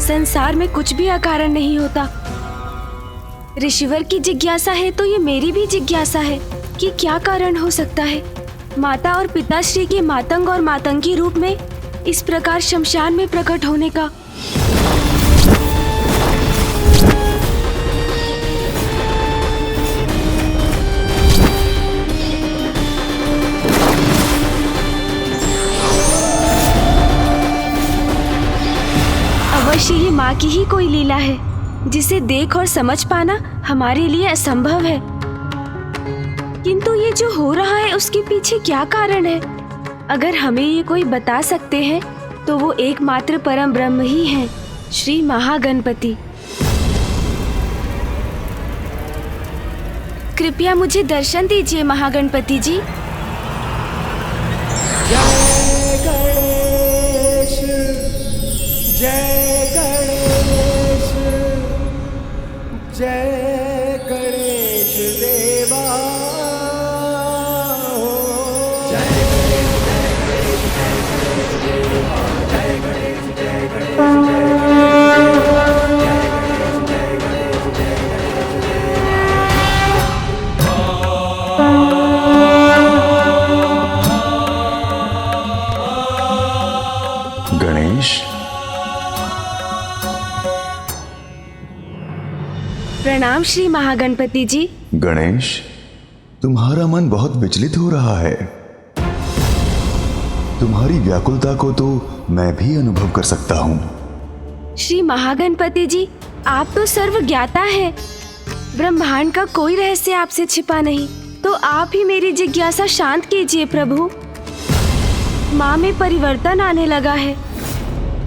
संसार में कुछ भी अकारण नहीं होता। ऋषिवर की जिज्ञासा है तो ये मेरी भी जिज्ञासा है कि क्या कारण हो सकता है माता और पिताश्री के मातंग और मातंगी रूप में इस प्रकार शमशान में प्रकट होने का। अवश्य ही माँ की ही कोई लीला है जिसे देख और समझ पाना हमारे लिए असंभव है। किंतु ये जो हो रहा है उसके पीछे क्या कारण है? अगर हमें ये कोई बता सकते हैं तो वो एकमात्र परम ब्रह्म ही हैं, श्री महागणपति। कृपया मुझे दर्शन दीजिए महागणपति जी। जय गणेश, जय गणेश, जय गणेश देवा। जय गणेश, जय गणेश, जय गणेश देवा। जय गणेश, जय गणेश, जय गणेश, जय गणेश, जय गणेश। गणेश, प्रणाम श्री महागणपति जी। गणेश, तुम्हारा मन बहुत विचलित हो रहा है। तुम्हारी व्याकुलता को तो मैं भी अनुभव कर सकता हूँ। श्री महागणपति जी, आप तो सर्व ज्ञाता है। ब्रह्मांड का कोई रहस्य आपसे छिपा नहीं, तो आप ही मेरी जिज्ञासा शांत कीजिए प्रभु। माँ में परिवर्तन आने लगा है।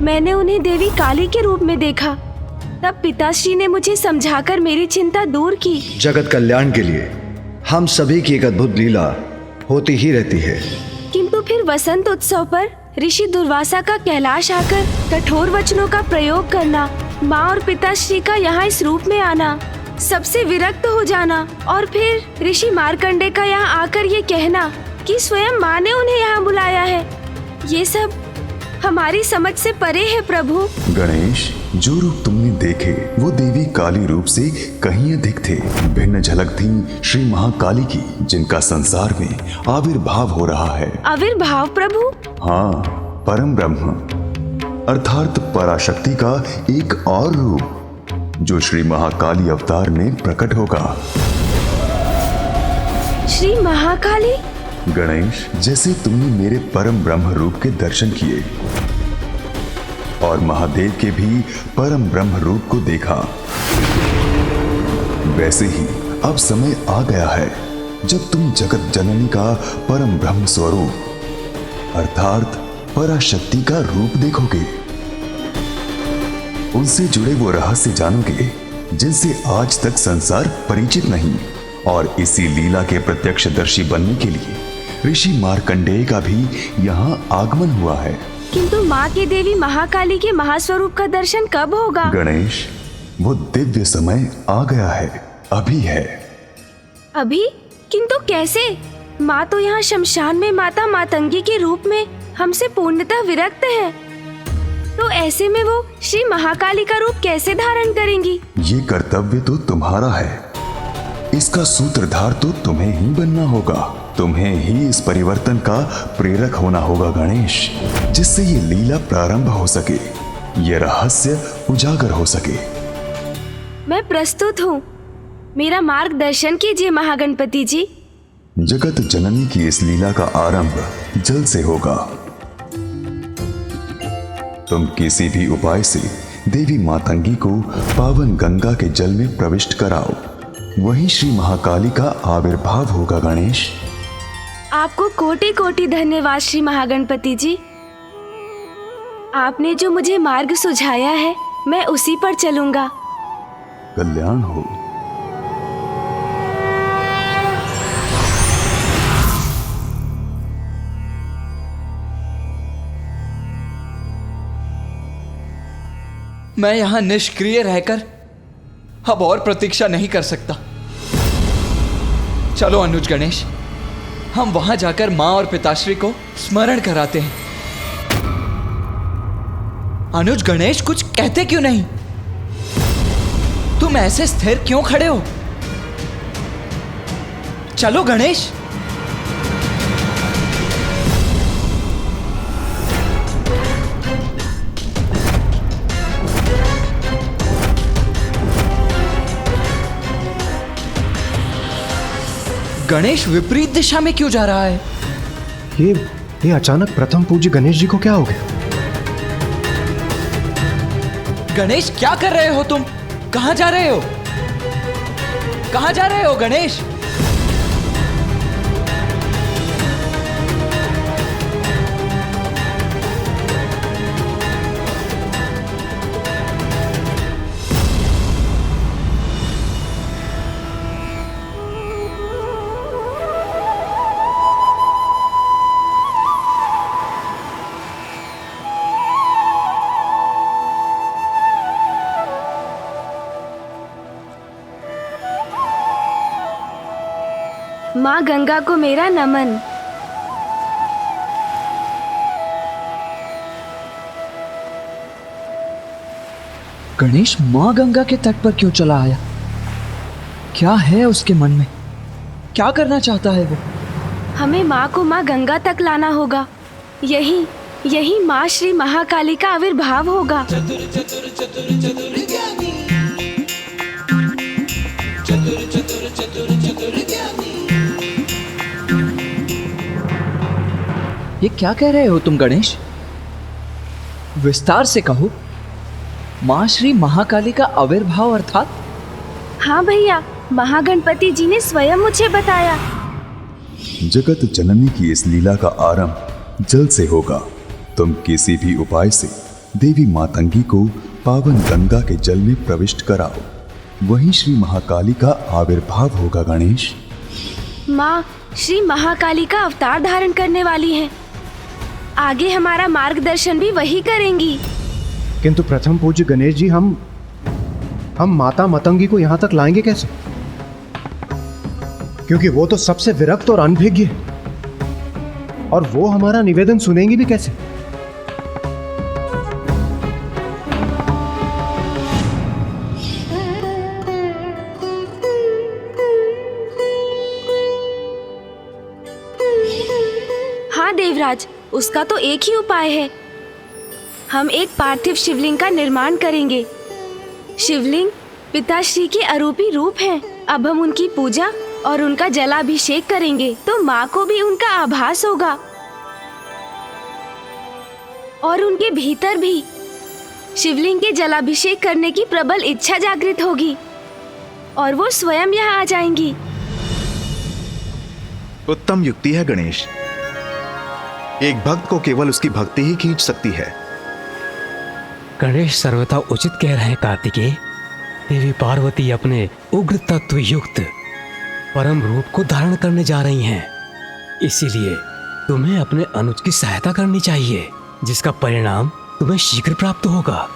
मैंने उन्हें देवी काली के रूप में देखा, तब पिताश्री ने मुझे समझाकर मेरी चिंता दूर की। जगत कल्याण के लिए हम सभी की एक अद्भुत लीला होती ही रहती है। किंतु फिर वसंत उत्सव पर ऋषि दुर्वासा का कैलाश आकर कठोर वचनों का प्रयोग करना, माँ और पिताश्री का यहाँ इस रूप में आना, सबसे विरक्त हो जाना, और फिर ऋषि मार्कंडे का यहाँ आकर ये कहना कि स्वयं माँ ने उन्हें यहाँ बुलाया है, ये सब हमारी समझ से परे है प्रभु। गणेश, जो रूप तुमने देखे वो देवी काली रूप से कहीं अधिक थे। भिन्न झलक थी श्री महाकाली की, जिनका संसार में आविर्भाव हो रहा है। आविर्भाव प्रभु? हाँ, परम ब्रह्म अर्थात पराशक्ति का एक और रूप जो श्री महाकाली अवतार में प्रकट होगा। श्री महाकाली? गणेश, जैसे तुमने मेरे परम ब्रह्म रूप के दर्शन किए और महादेव के भी परम ब्रह्म रूप को देखा, वैसे ही अब समय आ गया है जब तुम जगत जननी का परम ब्रह्म स्वरूप अर्थात पराशक्ति का रूप देखोगे। उनसे जुड़े वो रहस्य जानोगे जिनसे आज तक संसार परिचित नहीं, और इसी लीला के प्रत्यक्षदर्शी बनने के लिए ऋषि मार्कंडेय का भी यहाँ आगमन हुआ है। किंतु माँ की देवी महाकाली के महास्वरूप का दर्शन कब होगा? गणेश, वो दिव्य समय आ गया है, अभी है। अभी? किंतु कैसे? माँ तो यहाँ शमशान में माता मातंगी के रूप में हमसे पूर्णतः विरक्त है, तो ऐसे में वो श्री महाकाली का रूप कैसे धारण करेंगी? ये कर्तव्य तो तुम्हारा है, इसका सूत्रधार तो तुम्हें ही बनना होगा। तुम्हें ही इस परिवर्तन का प्रेरक होना होगा गणेश, जिससे ये लीला प्रारंभ हो सके, ये रहस्य उजागर हो सके। मैं प्रस्तुत हूँ, मेरा मार्गदर्शन कीजिए महागणपति जी। जगत जननी की इस लीला का आरंभ जल से होगा। तुम किसी भी उपाय से देवी मातंगी को पावन गंगा के जल में प्रविष्ट कराओ, वहीं श्री महाकाली का आविर्भाव होगा गणेश। आपको कोटि कोटि धन्यवाद श्री महागणपति जी। आपने जो मुझे मार्ग सुझाया है मैं उसी पर चलूंगा। कल्याण हो। मैं यहाँ निष्क्रिय रहकर अब और प्रतीक्षा नहीं कर सकता। चलो अनुज गणेश, हम वहां जाकर माँ और पिताश्री को स्मरण कराते हैं। अनुज, गणेश कुछ कहते क्यों नहीं? तुम ऐसे स्थिर क्यों खड़े हो? चलो गणेश। गणेश विपरीत दिशा में क्यों जा रहा है? ये अचानक प्रथम पूज्य गणेश जी को क्या हो गया? गणेश क्या कर रहे हो तुम? कहां जा रहे हो? कहां जा रहे हो गणेश? माँ गंगा को मेरा नमन। गणेश मां गंगा के तट पर क्यों चला आया? क्या है उसके मन में? क्या करना चाहता है वो? हमें माँ को माँ गंगा तक लाना होगा। यही माँ श्री महाकाली का आविर्भाव होगा। ये क्या कह रहे हो तुम गणेश? विस्तार से कहो। माँ श्री महाकाली का आविर्भाव अर्थात? हाँ भैया, महागणपति जी ने स्वयं मुझे बताया। जगत जननी की इस लीला का आरंभ जल से होगा। तुम किसी भी उपाय से देवी मातंगी को पावन गंगा के जल में प्रविष्ट कराओ, वहीं श्री महाकाली का आविर्भाव होगा। गणेश, माँ श्री महाकाली का अवतार धारण करने वाली हैं। आगे हमारा मार्गदर्शन भी वही करेंगी। किंतु प्रथम पूज्य गणेश जी, हम माता मतंगी को यहाँ तक लाएंगे कैसे? क्योंकि वो तो सबसे विरक्त और अनभिज्ञ है, और वो हमारा निवेदन सुनेंगी भी कैसे? हाँ देवराज, उसका तो एक ही उपाय है। हम एक पार्थिव शिवलिंग का निर्माण करेंगे। शिवलिंग पिताश्री के अरूपी रूप हैं। अब हम उनकी पूजा और उनका जलाभिषेक करेंगे तो माँ को भी उनका आभास होगा, और उनके भीतर भी शिवलिंग के जलाभिषेक करने की प्रबल इच्छा जागृत होगी और वो स्वयं यहाँ आ जाएंगी। उत्तम युक्ति है गणेश। एक भक्त को केवल उसकी भक्ति ही खींच सकती है। गणेश सर्वथा उचित कह रहे हैं कार्तिकेय। देवी पार्वती अपने उग्र तत्व युक्त परम रूप को धारण करने जा रही हैं। इसीलिए तुम्हें अपने अनुज की सहायता करनी चाहिए, जिसका परिणाम तुम्हें शीघ्र प्राप्त होगा।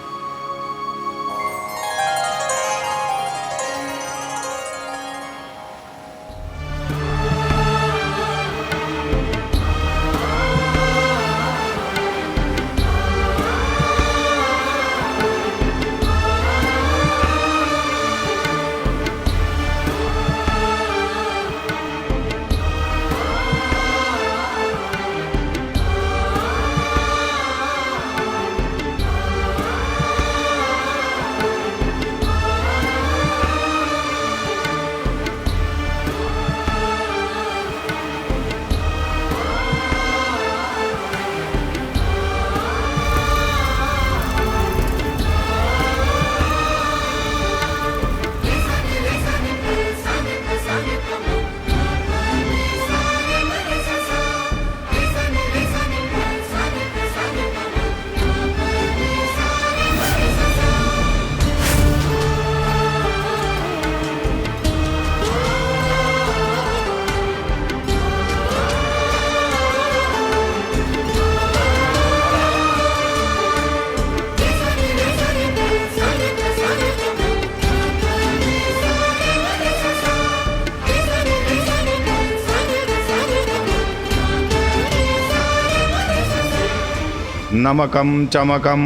नमकं चमकम्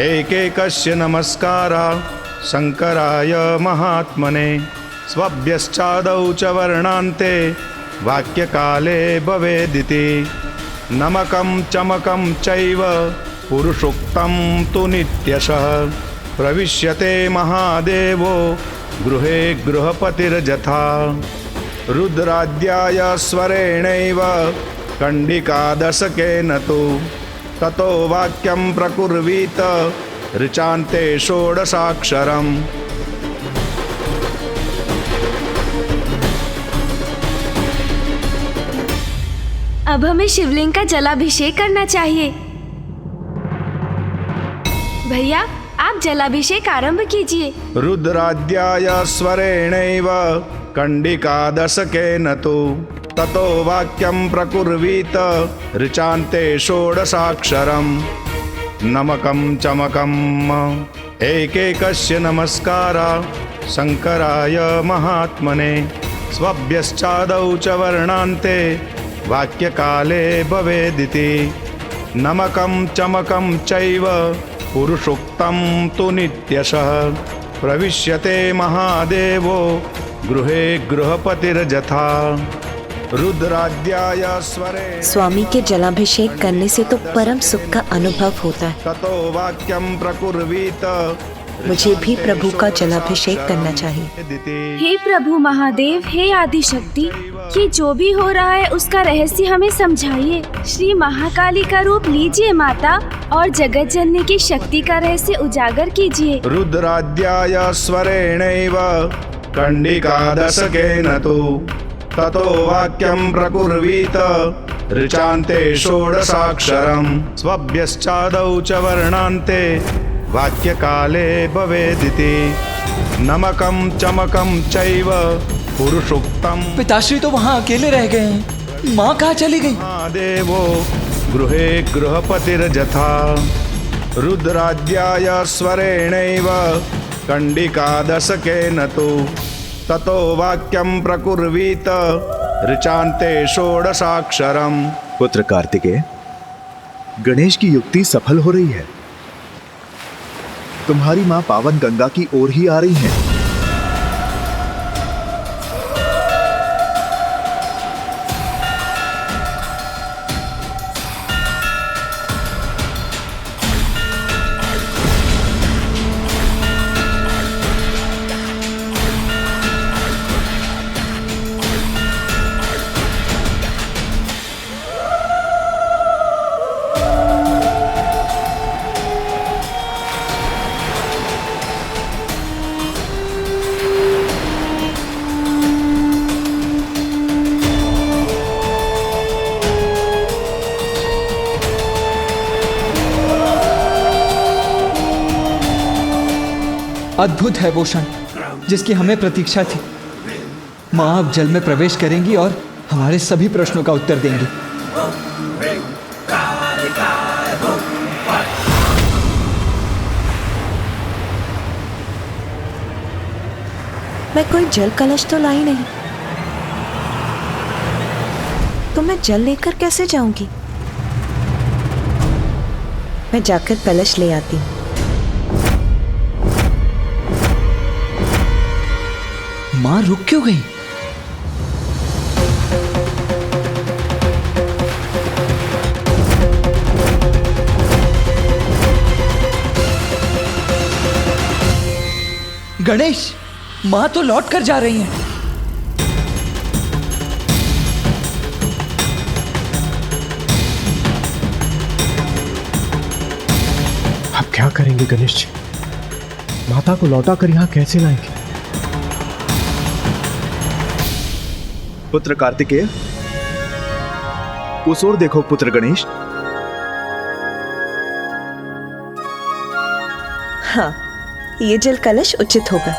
एकैकस्य नमस्कारा शंकराय महात्मने स्वभ्यश्चादौ च वर्णान्ते वाक्यकाले भवेदिति नमकं चमकं चैव पुरुषोक्तं तु नित्यशः प्रविश्यते महादेवो गृहे गृहपतिर्यथा रुद्राद्याय स्वरेणैव कंडिकादशकेन तु ततो वाक्यं प्रकुर्वीत ऋचान्ते षोडशाक्षरम् अब हमें शिवलिंग का जलाभिषेक करना चाहिए। भैया आप जलाभिषेक आरंभ कीजिए। रुद्राद्याय स्वरेणैव कंडिकादशकेन तु ततो वाक्यं प्रकुर्वीत ऋचान्ते षोडशाक्षरम् नमकं चमकम् एकैकस्य नमस्कारा शंकराय महात्मने स्वभ्यश्चादौ च वर्णान्ते वाक्यकाले भवेदिति नमकं चमकं चैव पुरुषोक्तं तु नित्यशः प्रविश्यते महादेवो गृहे गृहपतिर्यथा रुद्राद्याय स्वरे। स्वामी के जलाभिषेक करने से तो परम सुख का अनुभव होता है। ततो वाक्यं प्रकुर्वीत मुझे भी प्रभु का जलाभिषेक करना चाहिए। हे प्रभु महादेव, हे आदिशक्ति, ये जो भी हो रहा है उसका रहस्य हमें समझाइए। श्री महाकाली का रूप लीजिए माता और जगत जननी की शक्ति का रहस्य उजागर कीजिए। रुद्राद्याय स्वरेणैव कंडिकादशकेन तु ततो वाक्यं प्रकुर्वीत ऋचान्ते षोडशाक्षरम् स्वभ्यश्चादौ च वर्णान्ते वाक्यकाले भवेदिति नमकं चमकं चैव पुरुषोक्तं। पिताश्री तो वहाँ अकेले रह गए हैं, माँ कहाँ चली गई? देवो गृहे गृहपतिर्यथा रुद्राद्याय स्वरेणैव कंडिकादशकेन तु ततो वाक्यं प्रकुर्वीत ऋचान्ते षोडशाक्षरम्। पुत्र कार्तिकेय, गणेश की युक्ति सफल हो रही है। तुम्हारी माँ पावन गंगा की ओर ही आ रही हैं। अद्भुत है वो क्षण जिसकी हमें प्रतीक्षा थी। माँ अब जल में प्रवेश करेंगी और हमारे सभी प्रश्नों का उत्तर देंगी। मैं कोई जल कलश तो लाई नहीं, तो मैं जल लेकर कैसे जाऊंगी? मैं जाकर कलश ले आती हूँ। माँ रुक क्यों गई? गणेश, माँ तो लौट कर जा रही हैं। अब क्या करेंगे गणेश जी? माता को लौटा कर यहाँ कैसे लाएंगे? पुत्र कार्तिकेय, उस ओर देखो पुत्र गणेश। हाँ, ये जल कलश उचित होगा।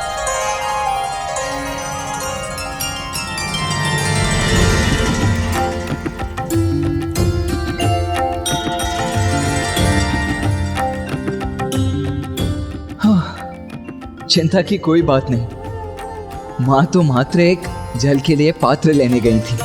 चिंता की कोई बात नहीं। माँ तो मात्र एक जल के लिए पात्र लेने गई थी।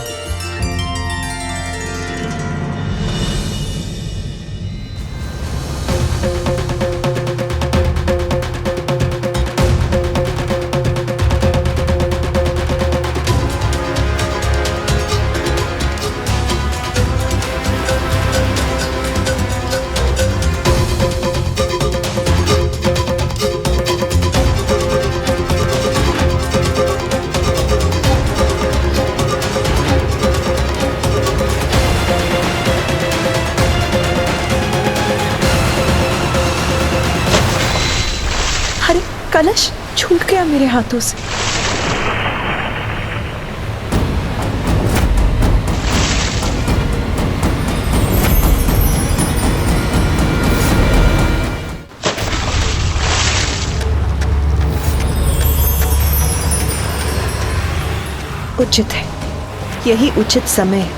कलश छूट गया मेरे हाथों से। उचित है, यही उचित समय है।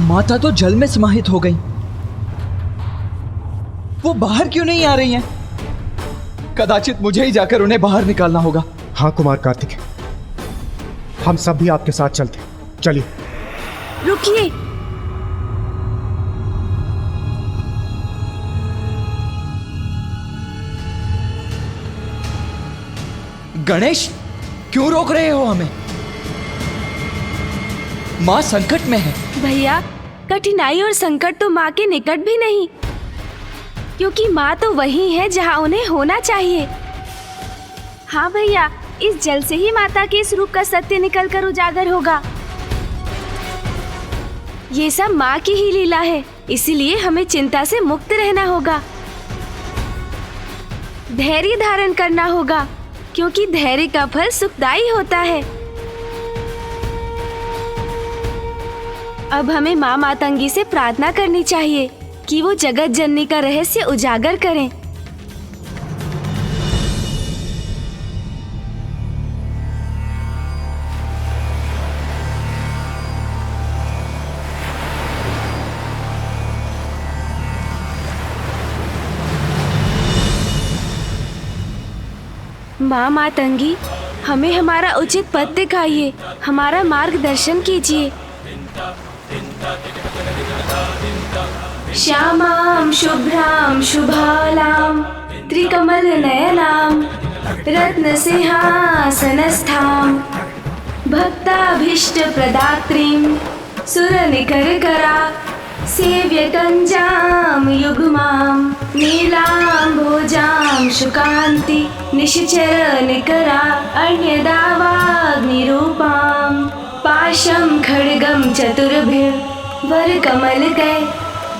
माता तो जल में समाहित हो गई। वो बाहर क्यों नहीं आ रही हैं? कदाचित मुझे ही जाकर उन्हें बाहर निकालना होगा। हाँ कुमार कार्तिक, हम सब भी आपके साथ चलते। चलिए। रुकिए। गणेश, क्यों रोक रहे हो हमें? माँ संकट में है। भैया, कठिनाई और संकट तो माँ के निकट भी नहीं, क्योंकि माँ तो वही है जहाँ उन्हें होना चाहिए। हाँ भैया, इस जल से ही माता के इस रूप का सत्य निकलकर उजागर होगा। ये सब माँ की ही लीला है, इसीलिए हमें चिंता से मुक्त रहना होगा। धैर्य धारण करना होगा, क्योंकि धैर्य का फल सुखदायी होता है। अब हमें माँ मातंगी से प्रार्थना करनी चाहिए कि वो जगत जननी का रहस्य उजागर करें। माँ मातंगी, हमें हमारा उचित पथ दिखाइए, हमारा मार्गदर्शन कीजिए। श्यामां शुभ्रां शुभालां त्रिकमल नयनां रत्नसिंहासनस्थां भक्ताभीष्ट प्रदात्रीं सुरनिकरकरा सेव्यकञ्जां युग्मां नीलाम्भोजां शुकान्ति निशिचर निकरा अन्यदा वाग्निरूपां पाशं खड्गं चतुर्भिः वरकमलकै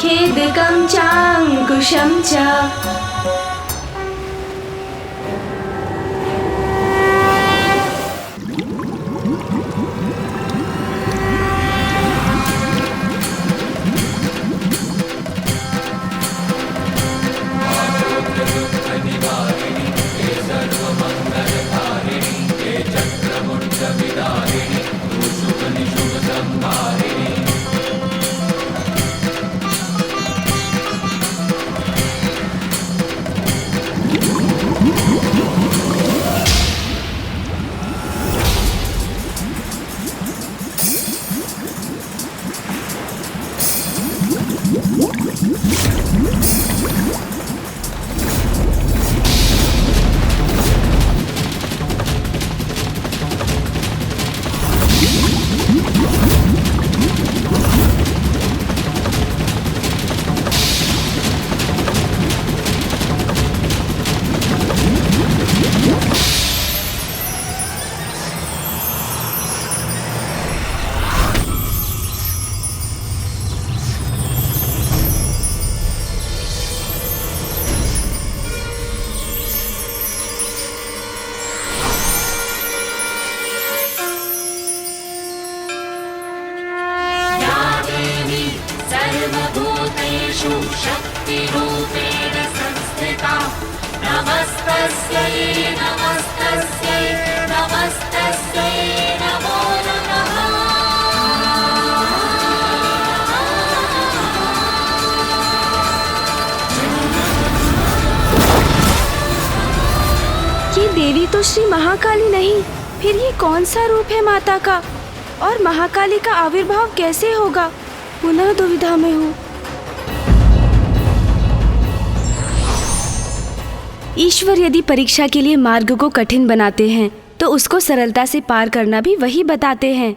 खेदकं चाङ्कुशं च। ये देवी तो श्री महाकाली नहीं, फिर ये कौन सा रूप है माता का? और महाकाली का आविर्भाव कैसे होगा? पुनः दुविधा में हूँ। ईश्वर यदि परीक्षा के लिए मार्ग को कठिन बनाते हैं तो उसको सरलता से पार करना भी वही बताते हैं।